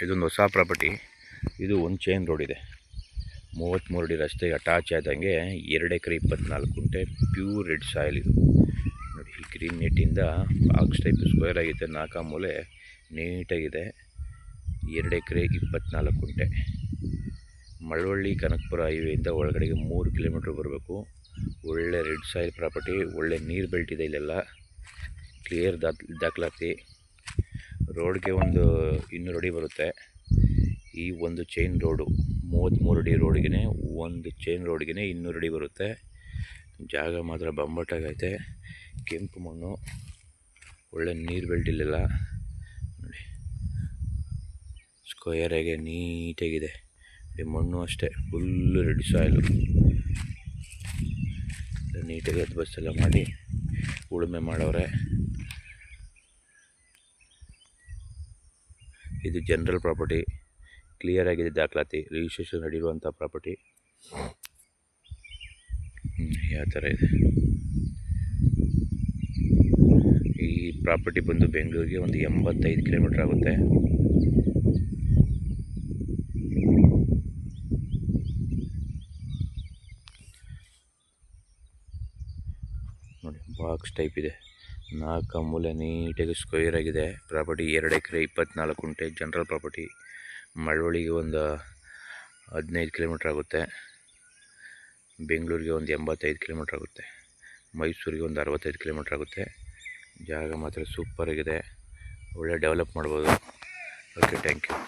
ಇದೊಂದು ಹೊಸ ಪ್ರಾಪರ್ಟಿ. ಇದು ಒಂದು ಚೈನ್ ರೋಡ್ ಇದೆ, 33 ಅಡಿ ರಸ್ತೆಗೆ ಅಟ್ಯಾಚ್ ಆದಂಗೆ 2 ಎಕರೆ 24 ಗುಂಟೆ ಪ್ಯೂರ್ ರೆಡ್ ಸಾಯಿಲ್. ಇದು ನೋಡಿ, ಈ ಗ್ರೀನ್ ನೆಟ್ಟಿಂದ ಬಾಕ್ಸ್ ಟೈಪ್ ಸ್ಕ್ವೇರ್ ಆಗಿದೆ, 4 ಮೂಲೆ ನೀಟಾಗಿದೆ. 2 ಎಕರೆ 24 ಗುಂಟೆ. ಮಳವಳ್ಳಿ ಕನಕಪುರ ಹೈವೇಯಿಂದ ಒಳಗಡೆಗೆ 3 ಕಿಲೋಮೀಟ್ರ್ ಬರಬೇಕು. ಒಳ್ಳೆ ರೆಡ್ ಸಾಯಿಲ್ ಪ್ರಾಪರ್ಟಿ, ಒಳ್ಳೆ ನೀರು ಬೆಲ್ಟ್ ಇದೆ ಇಲ್ಲೆಲ್ಲ. ಕ್ಲಿಯರ್ ದಾಖಲಾತಿ. ರೋಡ್ಗೆ ಒಂದು 200 ಅಡಿ ಬರುತ್ತೆ. ಈ ಒಂದು ಚೈನ್ ರೋಡು 33 ಅಡಿ ರೋಡ್ಗೆ, ಒಂದು ಚೈನ್ ರೋಡ್ಗೆ 200 ಅಡಿ ಬರುತ್ತೆ. ಜಾಗ ಮಾತ್ರ ಬಂಬಟ್ಟಾಗೈತೆ. ಕೆಂಪು ಮಣ್ಣು, ಒಳ್ಳೆ ನೀರು ಬೆಲ್ಟ್ ಇಲ್ಲೆಲ್ಲ ನೋಡಿ. ಸ್ಕ್ವೇರಾಗೆ ನೀಟಾಗಿದೆ. ಮಣ್ಣು ಅಷ್ಟೇ ಫುಲ್ಲು ರೆಡ್ ಸಾಯಿಲು. ನೀಟಾಗಿ ಬಸ್ ಎಲ್ಲ ಮಾಡಿ ಉಳುಮೆ ಮಾಡವ್ರೆ. ಇದು ಜನರಲ್ ಪ್ರಾಪರ್ಟಿ, ಕ್ಲಿಯರ್ ಆಗಿದೆ ದಾಖಲಾತಿ, ರಿಜಿಸ್ಟ್ರೇಷನ್ ನಡೆಯುವಂಥ ಪ್ರಾಪರ್ಟಿ. ಯಾವ ಥರ ಇದೆ ಈ ಪ್ರಾಪರ್ಟಿ ಬಂದು ಬೆಂಗಳೂರಿಗೆ ಒಂದು 85 ಕಿಲೋಮೀಟ್ರ್ ಆಗುತ್ತೆ. ನೋಡಿ, ಬಾಕ್ಸ್ ಟೈಪ್ ಇದೆ, 4 ಮೂಲೆ ನೀಟಾಗಿ ಸ್ಕ್ವೇರ್ ಆಗಿದೆ. ಪ್ರಾಪರ್ಟಿ 2 ಎಕರೆ 24 ಗುಂಟೆ ಜನರಲ್ ಪ್ರಾಪರ್ಟಿ. ಮಳವಳ್ಳಿಗೆ ಒಂದು 15 ಕಿಲೋಮೀಟ್ರ್ ಆಗುತ್ತೆ. ಬೆಂಗಳೂರಿಗೆ ಒಂದು 85 ಕಿಲೋಮೀಟ್ರ್ ಆಗುತ್ತೆ. ಮೈಸೂರಿಗೆ ಒಂದು 65 ಕಿಲೋಮೀಟ್ರ್ ಆಗುತ್ತೆ. ಜಾಗ ಮಾತ್ರ ಸೂಪರಾಗಿದೆ, ಒಳ್ಳೆ ಡೆವಲಪ್ ಮಾಡ್ಬೋದು. Okay, thank you.